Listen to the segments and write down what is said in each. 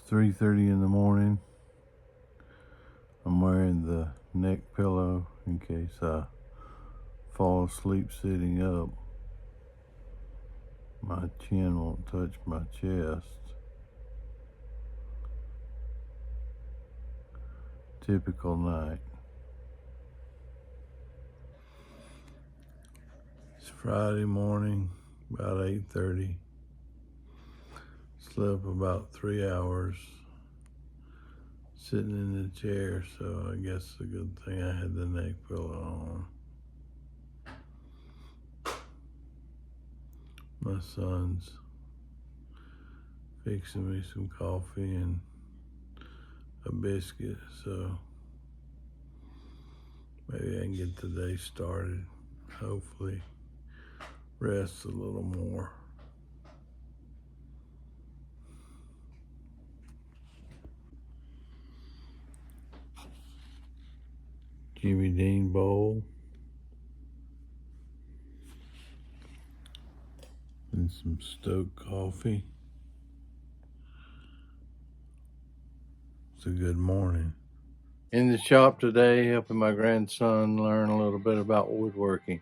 3:30 in the morning. I'm wearing the neck pillow in case I fall asleep sitting up. My chin won't touch my chest. Typical night. It's Friday morning, about 8:30. Slept about 3 hours sitting in the chair, so I guess it's a good thing I had the neck pillow on. My son's fixing me some coffee and a biscuit, so maybe I can get the day started. Hopefully rest a little more. Jimmy Dean bowl and some Stoke coffee. It's a good morning. In the shop today, helping my grandson learn a little bit about woodworking.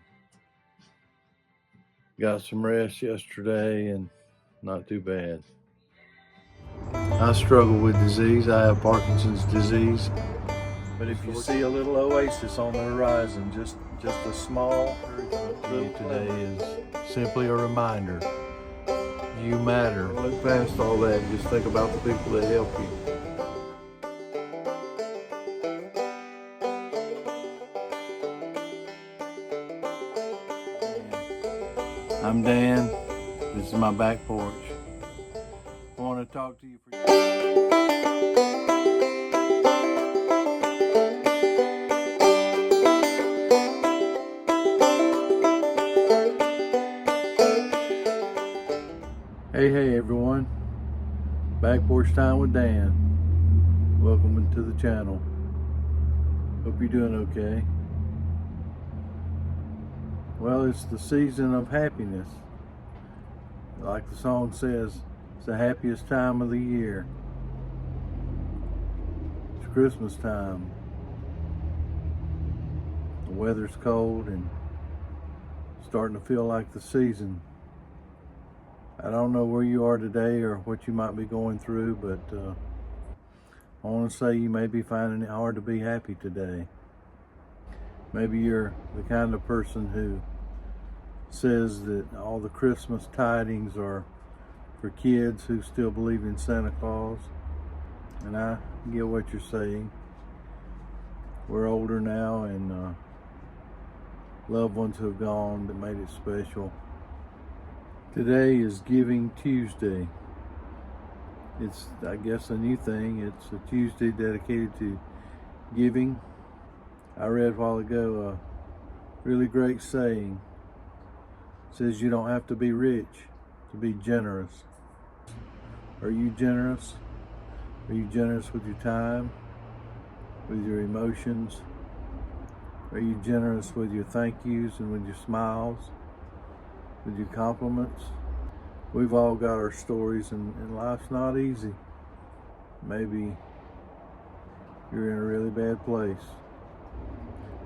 Got some rest yesterday and not too bad. I struggle with disease. I have Parkinson's disease. But if you see a little oasis on the horizon, just a small encouragement to you today is simply a reminder. You matter. Look past all that and just think about the people that help you. I'm Dan. This is my back porch. I want to talk to you for Hey everyone, Back Porch Time with Dan. Welcome to the channel. Hope you're doing okay. Well, it's the season of happiness. Like the song says, it's the happiest time of the year. It's Christmas time. The weather's cold and starting to feel like the season. I don't know where you are today or what you might be going through, but I want to say you may be finding it hard to be happy today. Maybe you're the kind of person who says that all the Christmas tidings are for kids who still believe in Santa Claus. And I get what you're saying. We're older now, and loved ones have gone that made it special. Today is Giving Tuesday. It's, I guess, a new thing. It's a Tuesday dedicated to giving. I read a while ago a really great saying. It says you don't have to be rich to be generous. Are you generous? Are you generous with your time, with your emotions? Are you generous with your thank yous and with your smiles, with your compliments? We've all got our stories, and life's not easy. Maybe you're in a really bad place.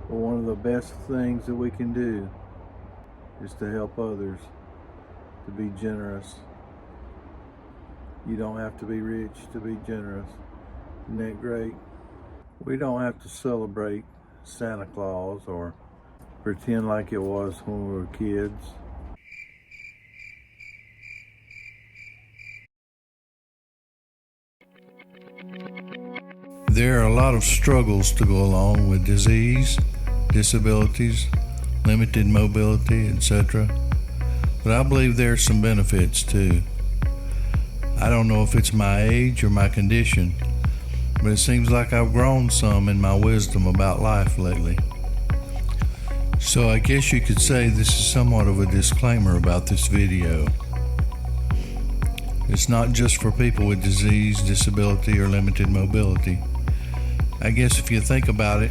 But one of the best things that we can do is to help others, to be generous. You don't have to be rich to be generous. Isn't that great? We don't have to celebrate Santa Claus or pretend like it was when we were kids. There are a lot of struggles to go along with disease, disabilities, limited mobility, etc. But I believe there are some benefits too. I don't know if it's my age or my condition, but it seems like I've grown some in my wisdom about life lately. So I guess you could say this is somewhat of a disclaimer about this video. It's not just for people with disease, disability, or limited mobility. I guess if you think about it,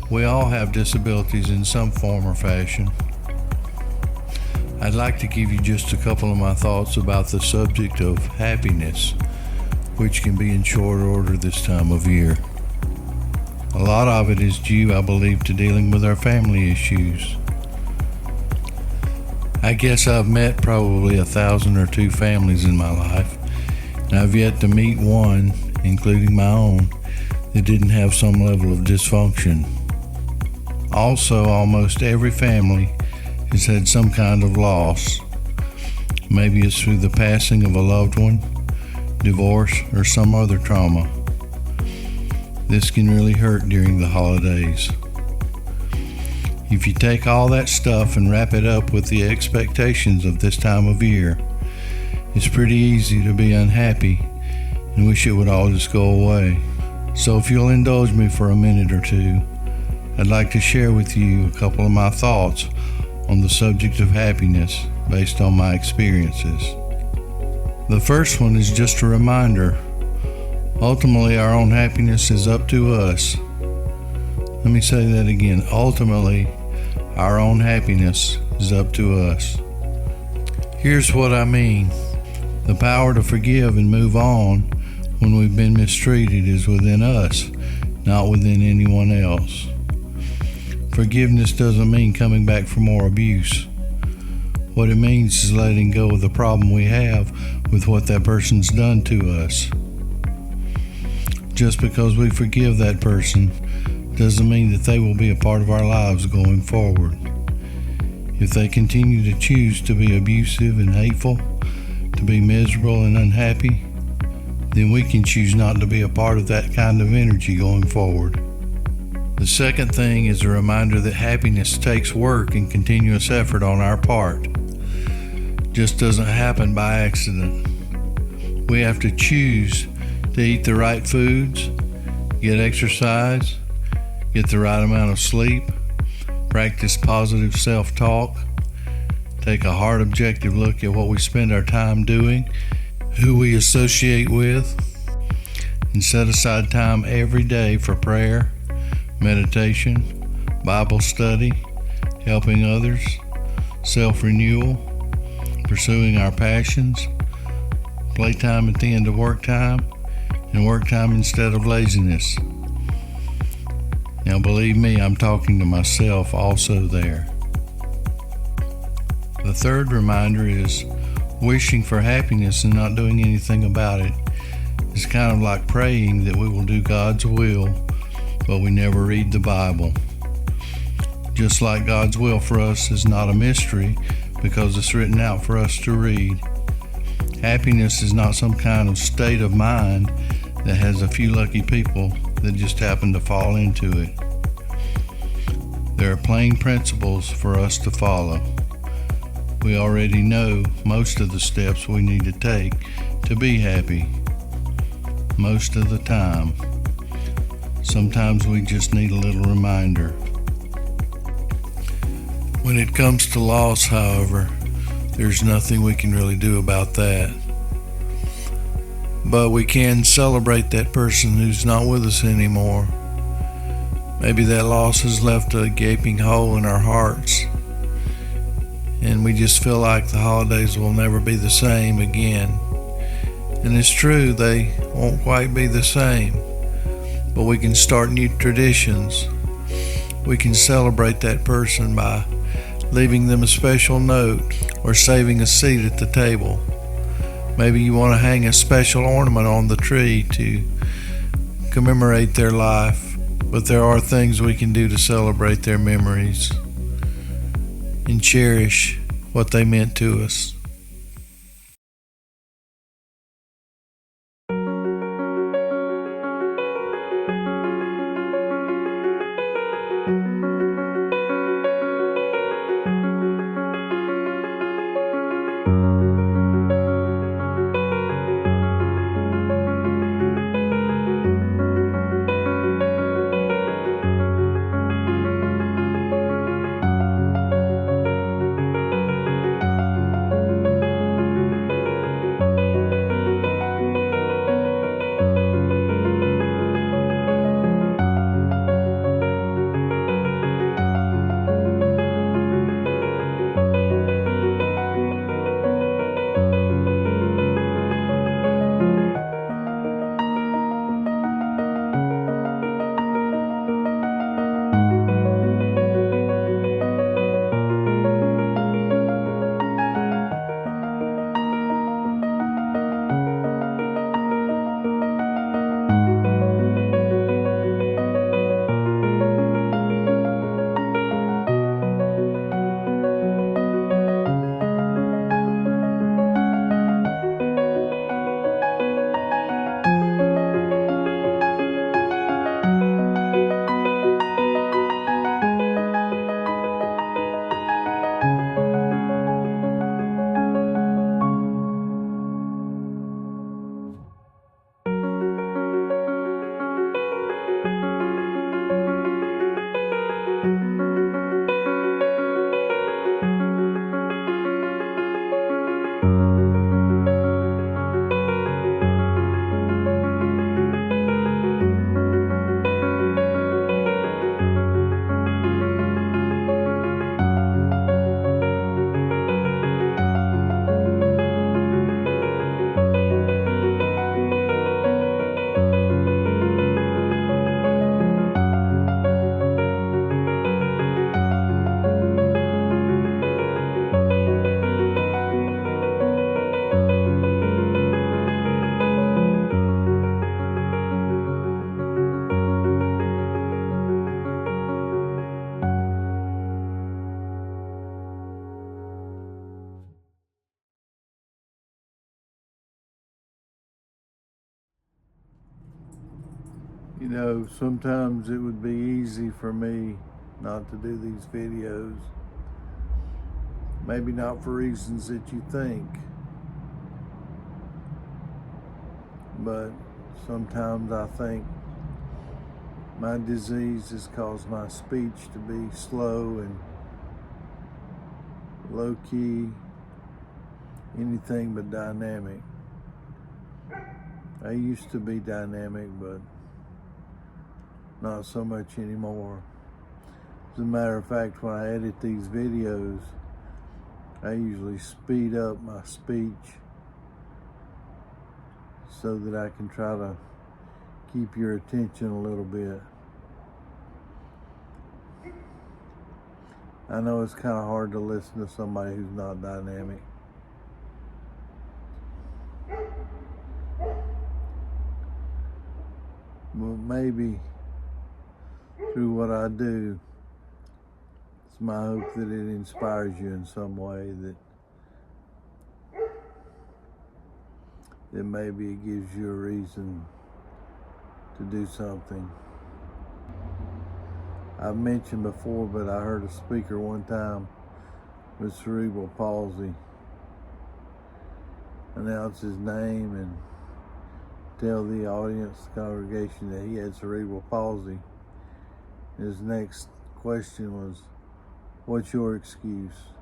we all have disabilities in some form or fashion. I'd like to give you just a couple of my thoughts about the subject of happiness, which can be in short order this time of year. A lot of it is due, I believe, to dealing with our family issues. I guess I've met probably 1,000 or 2 families in my life, and I've yet to meet one, including my own, that didn't have some level of dysfunction. Also, almost every family has had some kind of loss. Maybe it's through the passing of a loved one, divorce, or some other trauma. This can really hurt during the holidays. If you take all that stuff and wrap it up with the expectations of this time of year, it's pretty easy to be unhappy and wish it would all just go away. So if you'll indulge me for a minute or two, I'd like to share with you a couple of my thoughts on the subject of happiness based on my experiences. The first one is just a reminder. Ultimately, our own happiness is up to us. Let me say that again. Ultimately, our own happiness is up to us. Here's what I mean. The power to forgive and move on when we've been mistreated is within us, not within anyone else. Forgiveness doesn't mean coming back for more abuse. What it means is letting go of the problem we have with what that person's done to us. Just because we forgive that person doesn't mean that they will be a part of our lives going forward. If they continue to choose to be abusive and hateful, to be miserable and unhappy, then we can choose not to be a part of that kind of energy going forward. The second thing is a reminder that happiness takes work and continuous effort on our part. It just doesn't happen by accident. We have to choose to eat the right foods, get exercise, get the right amount of sleep, practice positive self-talk, take a hard objective look at what we spend our time doing, who we associate with, and set aside time every day for prayer, meditation, Bible study, helping others, self-renewal, pursuing our passions, playtime at the end of work time, and work time instead of laziness. Now believe me, I'm talking to myself also there. The third reminder is wishing for happiness and not doing anything about it. It's kind of like praying that we will do God's will, but we never read the Bible. Just like God's will for us is not a mystery because it's written out for us to read. Happiness is not some kind of state of mind that has a few lucky people that just happen to fall into it. There are plain principles for us to follow. We already know most of the steps we need to take to be happy. Most of the time. Sometimes we just need a little reminder. When it comes to loss, however, there's nothing we can really do about that. But we can celebrate that person who's not with us anymore. Maybe that loss has left a gaping hole in our hearts, and we just feel like the holidays will never be the same again. And it's true, they won't quite be the same, but we can start new traditions. We can celebrate that person by leaving them a special note or saving a seat at the table. Maybe you want to hang a special ornament on the tree to commemorate their life, but there are things we can do to celebrate their memories and cherish what they meant to us. Sometimes it would be easy for me not to do these videos. Maybe not for reasons that you think, but sometimes I think my disease has caused my speech to be slow and low-key, anything but dynamic. I used to be dynamic, but not so much anymore. As a matter of fact, when I edit these videos, I usually speed up my speech so that I can try to keep your attention a little bit. I know it's kind of hard to listen to somebody who's not dynamic. Well, maybe through what I do, it's my hope that it inspires you in some way, that maybe it gives you a reason to do something. I've mentioned before, but I heard a speaker one time with cerebral palsy announce his name and tell the audience, the congregation, that he had cerebral palsy. His next question was, "What's your excuse?"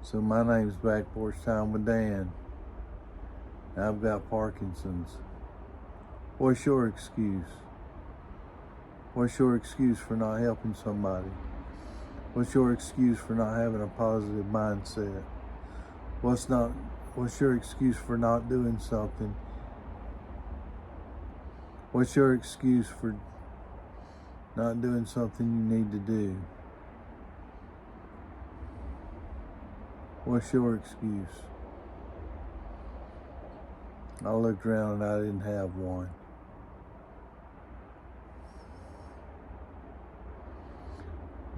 So my name's Back Porch Time with Dan. I've got Parkinson's. What's your excuse? What's your excuse for not helping somebody? What's your excuse for not having a positive mindset? What's your excuse for not doing something? What's your excuse for not doing something you need to do? What's your excuse? I looked around and I didn't have one.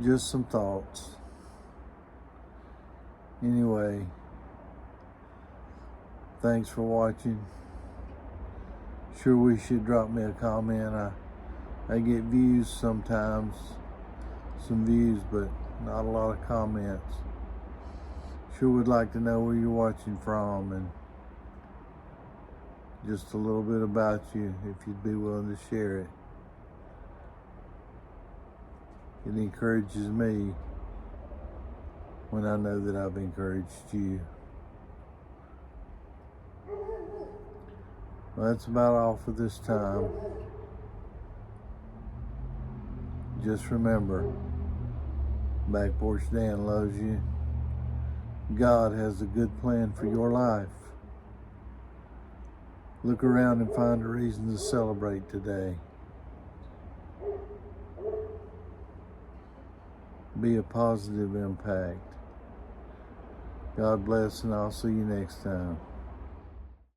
Just some thoughts. Anyway, thanks for watching. Sure wish you'd drop me a comment. I get views sometimes, some views, but not a lot of comments. Sure would like to know where you're watching from and just a little bit about you, if you'd be willing to share it. It encourages me when I know that I've encouraged you. Well, that's about all for this time. Just remember, Back Porch Dan loves you. God has a good plan for your life. Look around and find a reason to celebrate today. Be a positive impact. God bless, and I'll see you next time.